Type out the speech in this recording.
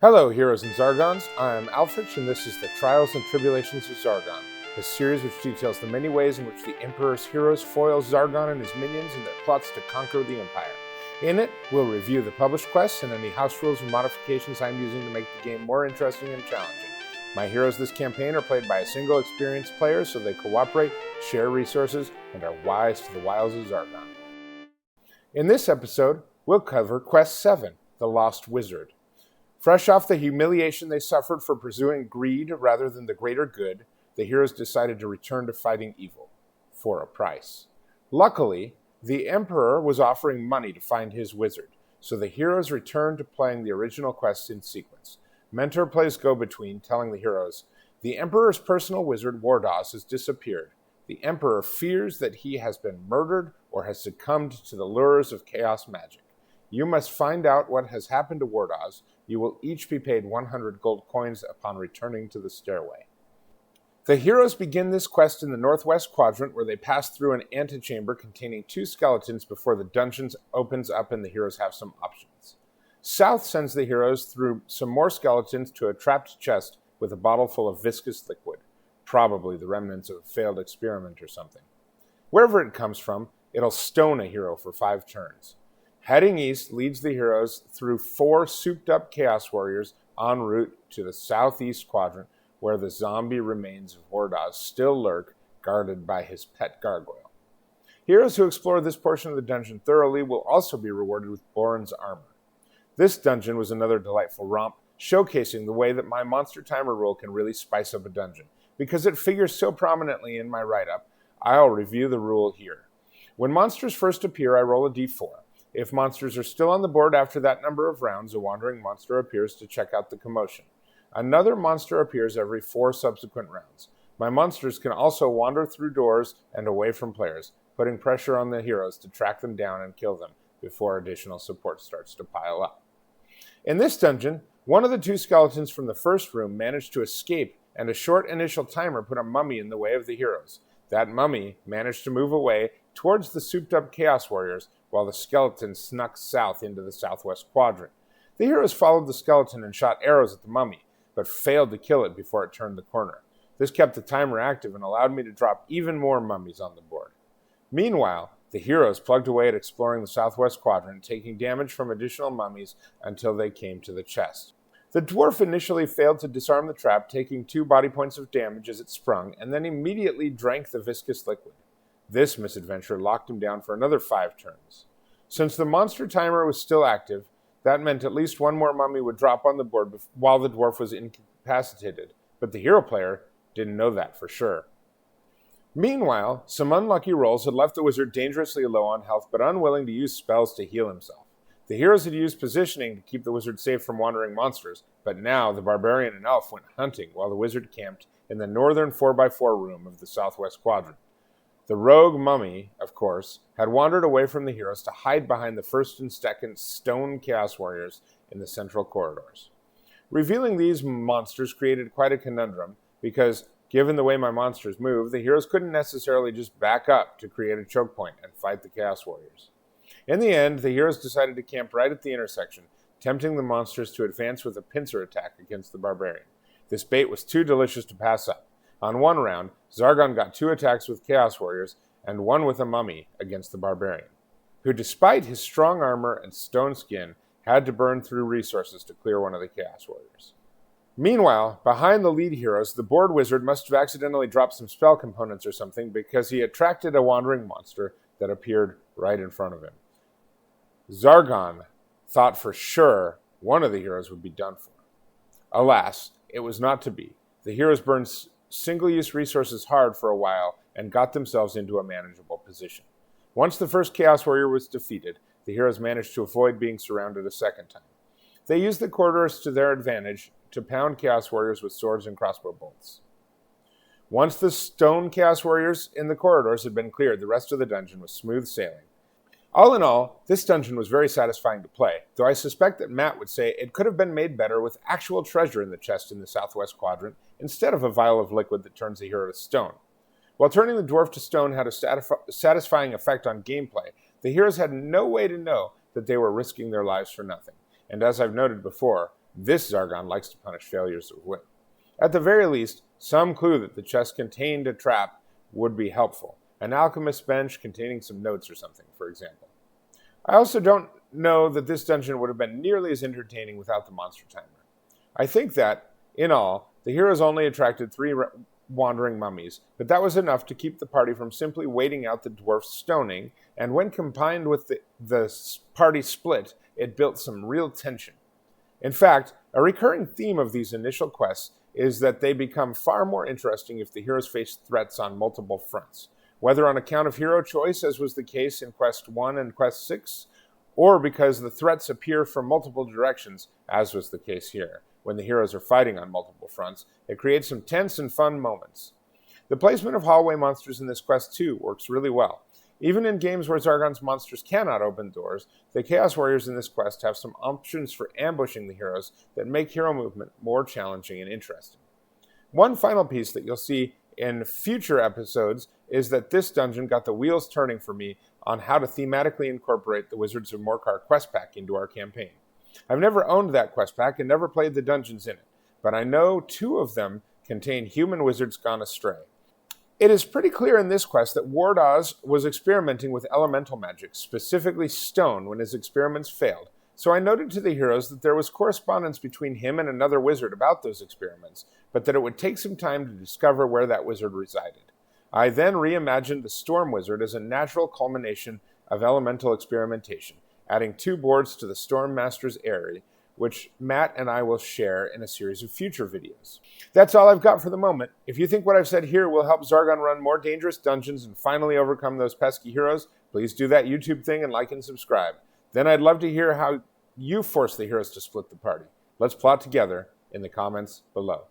Hello, heroes and Zargons. I'm Alfrich, and this is the Trials and Tribulations of Zargon, a series which details the many ways in which the Emperor's heroes foil Zargon and his minions in their plots to conquer the Empire. In it, we'll review the published quests and any house rules and modifications I'm using to make the game more interesting and challenging. My heroes this campaign are played by a single experienced player, so they cooperate, share resources, and are wise to the wiles of Zargon. In this episode, we'll cover Quest 7, The Lost Wizard. Fresh off the humiliation they suffered for pursuing greed rather than the greater good, the heroes decided to return to fighting evil, for a price. Luckily, the Emperor was offering money to find his wizard, so the heroes returned to playing the original quests in sequence. Mentor plays go-between, telling the heroes, the Emperor's personal wizard, Wardos, has disappeared. The Emperor fears that he has been murdered or has succumbed to the lures of chaos magic. You must find out what has happened to Wardos. You will each be paid 100 gold coins upon returning to the stairway. The heroes begin this quest in the northwest quadrant, where they pass through an antechamber containing 2 skeletons before the dungeon opens up and the heroes have some options. South sends the heroes through some more skeletons to a trapped chest with a bottle full of viscous liquid, probably the remnants of a failed experiment or something. Wherever it comes from, it'll stone a hero for 5 turns. Heading east leads the heroes through 4 souped-up Chaos Warriors en route to the southeast quadrant, where the zombie remains of Wardos still lurk, guarded by his pet gargoyle. Heroes who explore this portion of the dungeon thoroughly will also be rewarded with Boren's armor. This dungeon was another delightful romp, showcasing the way that my monster timer rule can really spice up a dungeon. Because it figures so prominently in my write-up, I'll review the rule here. When monsters first appear, I roll a d4. If monsters are still on the board after that number of rounds, a wandering monster appears to check out the commotion. Another monster appears every 4 subsequent rounds. My monsters can also wander through doors and away from players, putting pressure on the heroes to track them down and kill them before additional support starts to pile up. In this dungeon, one of the 2 skeletons from the first room managed to escape, and a short initial timer put a mummy in the way of the heroes. That mummy managed to move away towards the souped-up Chaos Warriors, while the skeleton snuck south into the southwest quadrant. The heroes followed the skeleton and shot arrows at the mummy, but failed to kill it before it turned the corner. This kept the timer active and allowed me to drop even more mummies on the board. Meanwhile, the heroes plugged away at exploring the southwest quadrant, taking damage from additional mummies until they came to the chest. The dwarf initially failed to disarm the trap, taking 2 body points of damage as it sprung, and then immediately drank the viscous liquid. This misadventure locked him down for another 5 turns. Since the monster timer was still active, that meant at least 1 more mummy would drop on the board while the dwarf was incapacitated, but the hero player didn't know that for sure. Meanwhile, some unlucky rolls had left the wizard dangerously low on health, but unwilling to use spells to heal himself. The heroes had used positioning to keep the wizard safe from wandering monsters, but now the barbarian and elf went hunting while the wizard camped in the northern 4x4 room of the southwest quadrant. The rogue mummy, of course, had wandered away from the heroes to hide behind the first and second stone Chaos Warriors in the central corridors. Revealing these monsters created quite a conundrum, because, given the way my monsters move, the heroes couldn't necessarily just back up to create a choke point and fight the Chaos Warriors. In the end, the heroes decided to camp right at the intersection, tempting the monsters to advance with a pincer attack against the barbarian. This bait was too delicious to pass up. On one round, Zargon got 2 attacks with Chaos Warriors and 1 with a mummy against the barbarian, who, despite his strong armor and stone skin, had to burn through resources to clear one of the Chaos Warriors. Meanwhile, behind the lead heroes, the board wizard must have accidentally dropped some spell components or something, because he attracted a wandering monster that appeared right in front of him. Zargon thought for sure one of the heroes would be done for. Alas, it was not to be. The heroes burned single-use resources hard for a while and got themselves into a manageable position. Once the first Chaos Warrior was defeated, the heroes managed to avoid being surrounded a second time. They used the corridors to their advantage to pound Chaos Warriors with swords and crossbow bolts. Once the stone Chaos Warriors in the corridors had been cleared, the rest of the dungeon was smooth sailing. All in all, this dungeon was very satisfying to play, though I suspect that Matt would say it could have been made better with actual treasure in the chest in the southwest quadrant, instead of a vial of liquid that turns the hero to stone. While turning the dwarf to stone had a satisfying effect on gameplay, the heroes had no way to know that they were risking their lives for nothing. And as I've noted before, This Zargon likes to punish failures of wit. At the very least, some clue that the chest contained a trap would be helpful. An alchemist's bench containing some notes or something, for example. I also don't know that this dungeon would have been nearly as entertaining without the monster timer. I think that, in all, the heroes only attracted 3 wandering mummies, but that was enough to keep the party from simply waiting out the dwarf's stoning, and when combined with the party split, it built some real tension. In fact, a recurring theme of these initial quests is that they become far more interesting if the heroes face threats on multiple fronts, whether on account of hero choice, as was the case in Quest 1 and Quest 6, or because the threats appear from multiple directions, as was the case here. When the heroes are fighting on multiple fronts, it creates some tense and fun moments. The placement of hallway monsters in this quest too works really well. Even in games where Zargon's monsters cannot open doors, the Chaos Warriors in this quest have some options for ambushing the heroes that make hero movement more challenging and interesting. One final piece that you'll see in future episodes is that this dungeon got the wheels turning for me on how to thematically incorporate the Wizards of Morcar quest pack into our campaign. I've never owned that quest pack and never played the dungeons in it, but I know 2 of them contain human wizards gone astray. It is pretty clear in this quest that Wardoz was experimenting with elemental magic, specifically stone, when his experiments failed, so I noted to the heroes that there was correspondence between him and another wizard about those experiments, but that it would take some time to discover where that wizard resided. I then reimagined the Storm Wizard as a natural culmination of elemental experimentation, adding 2 boards to the Storm Master's area, which Matt and I will share in a series of future videos. That's all I've got for the moment. If you think what I've said here will help Zargon run more dangerous dungeons and finally overcome those pesky heroes, please do that YouTube thing and like and subscribe. Then I'd love to hear how you force the heroes to split the party. Let's plot together in the comments below.